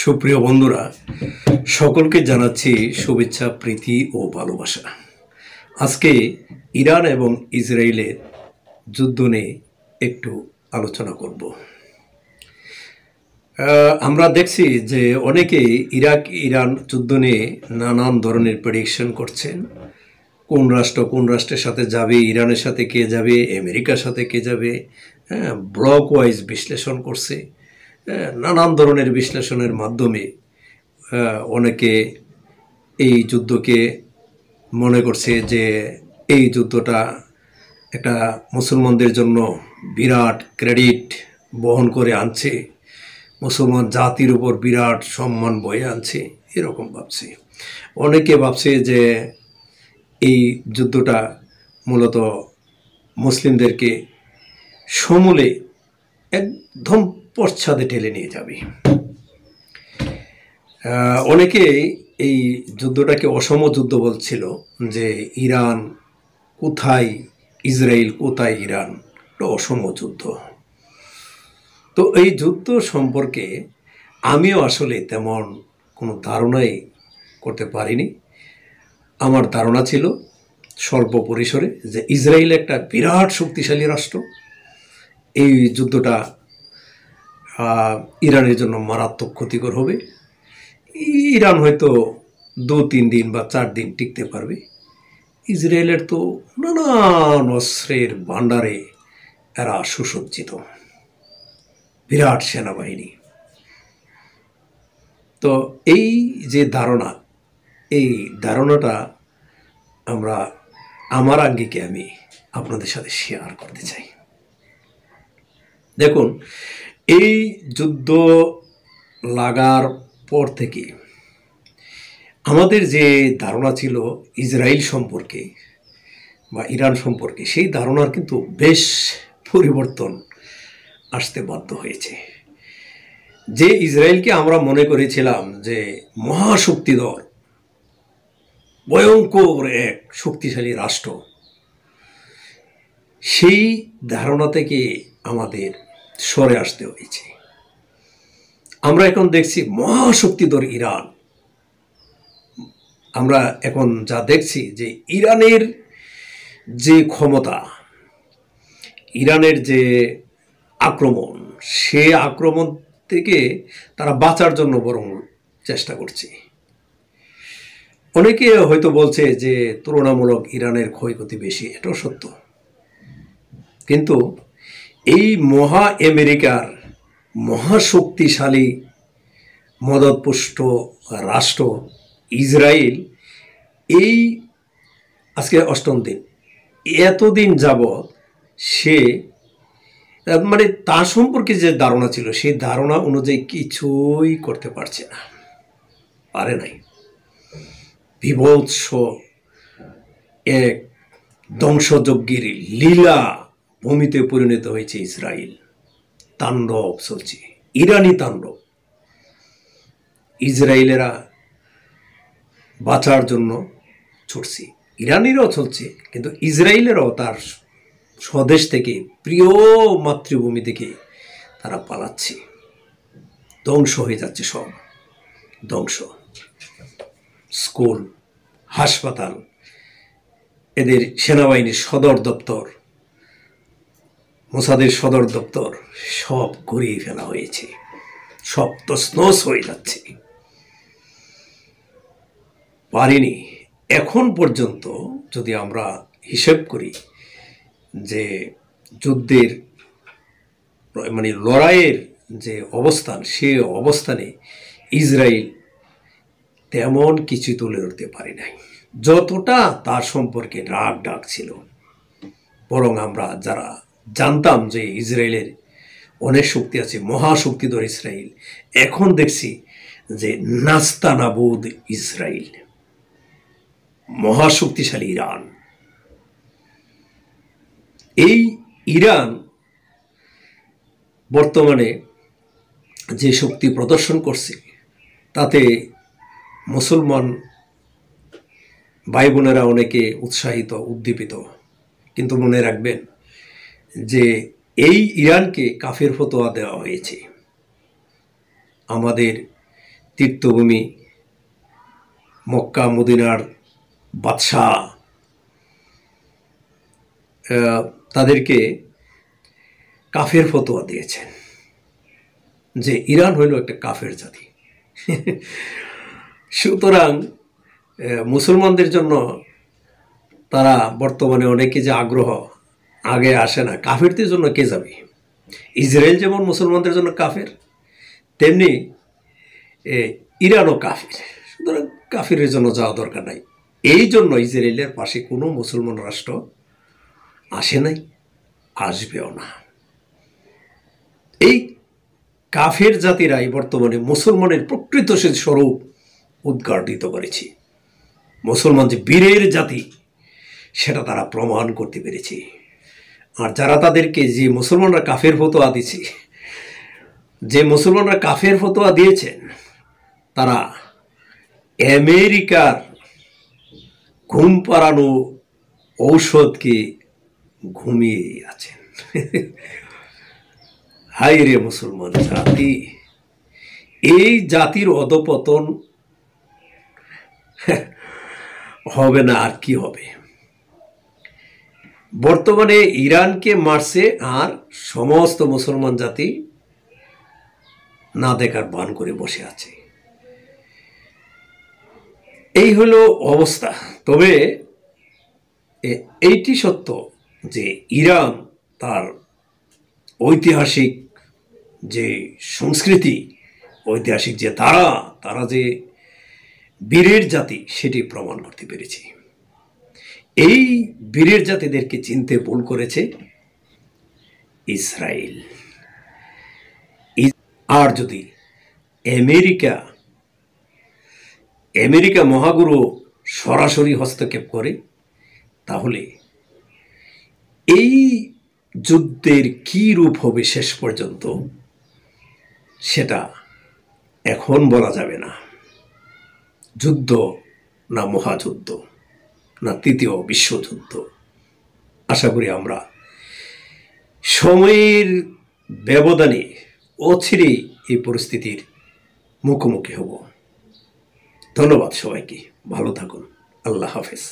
সুপ্রিয় বন্ধুরা, সকলকে জানাচ্ছি শুভেচ্ছা, প্রীতি ও ভালোবাসা। আজকে ইরান এবং ইসরায়েলের যুদ্ধ নিয়ে একটু আলোচনা করব। আমরা দেখছি যে অনেকেই ইরান যুদ্ধ নিয়ে নানান ধরনের প্রেডিকশন করছেন। কোন রাষ্ট্রের সাথে যাবে, ইরানের সাথে কে যাবে, আমেরিকার সাথে কে যাবে, ব্লক ওয়াইজ বিশ্লেষণ করছে। নানান ধরনের বিশ্লেষণের মাধ্যমে অনেকে এই যুদ্ধকে মনে করছে যে এই যুদ্ধটা একটা মুসলমানদের জন্য বিরাট ক্রেডিট বহন করে আনছে, মুসলমান জাতির উপর বিরাট সম্মান বয়ে আনছে, এরকম ভাবছে। অনেকে ভাবছে যে এই যুদ্ধটা মূলত মুসলিমদেরকে সমূলে একদম পশ্চাদে ঠেলে নিয়ে যাবে। অনেকে এই যুদ্ধটাকে অসম যুদ্ধ বলছিল, যে ইরান কোথায় ইসরায়েল, কোথায় ইরান, এটা অসম যুদ্ধ। তো এই যুদ্ধ সম্পর্কে আমিও আসলে তেমন কোনো ধারণাই করতে পারিনি। আমার ধারণা ছিল স্বল্প পরিসরে যে ইসরায়েল একটা বিরাট শক্তিশালী রাষ্ট্র, এই যুদ্ধটা ইরানের জন্য মারাত্মক ক্ষতিকর হবে। ইরান হয়তো 2-3 দিন বা 4 দিন টিকতে পারবে। ইসরায়েলের তো নানান অস্ত্রের ভাণ্ডারে এরা সুসজ্জিত, বিরাট সেনাবাহিনী। তো এই যে ধারণা, এই ধারণাটা আমার আঙ্গিকে আমি আপনাদের সাথে শেয়ার করতে চাই। দেখুন, এই যুদ্ধ লাগার পর থেকে আমাদের যে ধারণা ছিল ইসরায়েল সম্পর্কে বা ইরান সম্পর্কে, সেই ধারণার কিন্তু বেশ পরিবর্তন আসতে বাধ্য হয়েছে। যে ইসরায়েলকে আমরা মনে করেছিলাম যে মহাশক্তিধর, ভয়ঙ্কর এক শক্তিশালী রাষ্ট্র, সেই ধারণা থেকে আমাদের সরে আসতে হয়েছে। আমরা এখন দেখছি মহাশক্তিধর ইরান। আমরা এখন যা দেখছি যে ইরানের যে ক্ষমতা, ইরানের যে আক্রমণ, সে আক্রমণ থেকে তারা বাঁচার জন্য বরং চেষ্টা করছে। অনেকে হয়তো বলছে যে তুলনামূলক ইরানের ক্ষয়ক্ষতি বেশি, এটাও সত্য। কিন্তু এই আমেরিকার মহাশক্তিশালী মদতপুষ্ট রাষ্ট্র ইসরায়েল, এই আজকে 8ম দিন, এতদিন যাবৎ সে তার সম্পর্কে যে ধারণা ছিল, সেই ধারণা অনুযায়ী কিছুই করতে পারছে না, পারে নাই। বিভৎস এক ধ্বংসযজ্ঞের লীলা ভূমিতে পরিণত হয়েছে ইসরায়েল। তাণ্ডব চলছে, ইরানি তাণ্ডব। ইসরায়েলেরা বাঁচার জন্য ছুটছে, ইরানিরাও চলছে, কিন্তু ইসরায়েলেরাও তার স্বদেশ থেকে, প্রিয় মাতৃভূমি থেকে তারা পালাচ্ছে। ধ্বংস হয়ে যাচ্ছে, সব ধ্বংস। স্কুল, হাসপাতাল, এদের সেনাবাহিনীর সদর দপ্তর, মোসাদের সদর দপ্তর সব ঘুরিয়ে ফেলা হয়েছে, সব তছনছ হয়ে যাচ্ছে। পারিনি এখন পর্যন্ত, যদি আমরা হিসেব করি যে যুদ্ধের লড়াইয়ের যে অবস্থান, সে অবস্থানে ইসরায়েল তেমন কিছু তুলে ধরতে পারে নাই, যতটা তার সম্পর্কে ডাক ছিল। বরং আমরা যারা জানতাম যে ইসরায়েলের অনেক শক্তি আছে, মহাশক্তিধর ইসরায়েল, এখন দেখছি যে নাস্তানাবুদ ইসরায়েল, মহাশক্তিশালী ইরান। এই ইরান বর্তমানে যে শক্তি প্রদর্শন করছে, তাতে মুসলমান ভাই বোনেরা অনেকে উৎসাহিত, উদ্দীপিত। কিন্তু মনে রাখবেন যে এই ইরানকে কাফের ফতোয়া দেওয়া হয়েছে। আমাদের তীর্থভূমি, মক্কা মদিনার বাদশাহ, তাদেরকে কাফের ফতোয়া দিয়েছেন যে ইরান হইল একটা কাফের জাতি। সুতরাং মুসলমানদের জন্য তারা বর্তমানে অনেকে যে আগ্রহ, আগে আসে না, কাফেরদের জন্য কে যাবে? ইসরায়েল যেমন মুসলমানদের জন্য কাফের, তেমনি ইরানও কাফের। সুতরাং কাফেরের জন্য যাওয়া দরকার নাই। এই জন্য ইসরায়েলের পাশে কোনো মুসলমান রাষ্ট্র আসে নাই, আসবেও না। এই কাফের জাতিরাই বর্তমানে মুসলমানের প্রকৃত স্বরূপ উদ্ঘাটিত করেছে। মুসলমান যে বীরের জাতি সেটা তারা প্রমাণ করতে পেরেছে। আর যারা তাদেরকে, যে মুসলমানরা কাফের ফতোয়া দিচ্ছে, যে মুসলমানরা কাফের ফতোয়া দিয়েছেন, তারা আমেরিকার ঘুম পাড়ানো ঔষধকে ঘুমিয়ে আছেন। হাই রে মুসলমান জাতি, এই জাতির অধপতন হবে না আর কি হবে? বর্তমানে ইরানকে মারছে আর সমস্ত মুসলমান জাতি না দেখার ভান করে বসে আছে। এই হলো অবস্থা। তবে এইটি সত্য যে ইরান তার ঐতিহাসিক যে সংস্কৃতি, ঐতিহাসিক যে তারা যে বীরের জাতি, সেটি প্রমাণ করতে পেরেছে। এই বীরের জাতিদেরকে চিনতে ভুল করেছে ইসরায়েল। আর যদি আমেরিকা মহাগুরু সরাসরি হস্তক্ষেপ করে, তাহলে এই যুদ্ধের কি রূপ হবে শেষ পর্যন্ত সেটা এখন বলা যাবে না। যুদ্ধ না মহাযুদ্ধ, না তৃতীয় বিশ্বযুদ্ধ, আশা করি আমরা সময়ের ব্যবধানে অচিরেই এই পরিস্থিতির মুখোমুখি হব। ধন্যবাদ সবাইকে, ভালো থাকুন, আল্লাহ হাফেজ।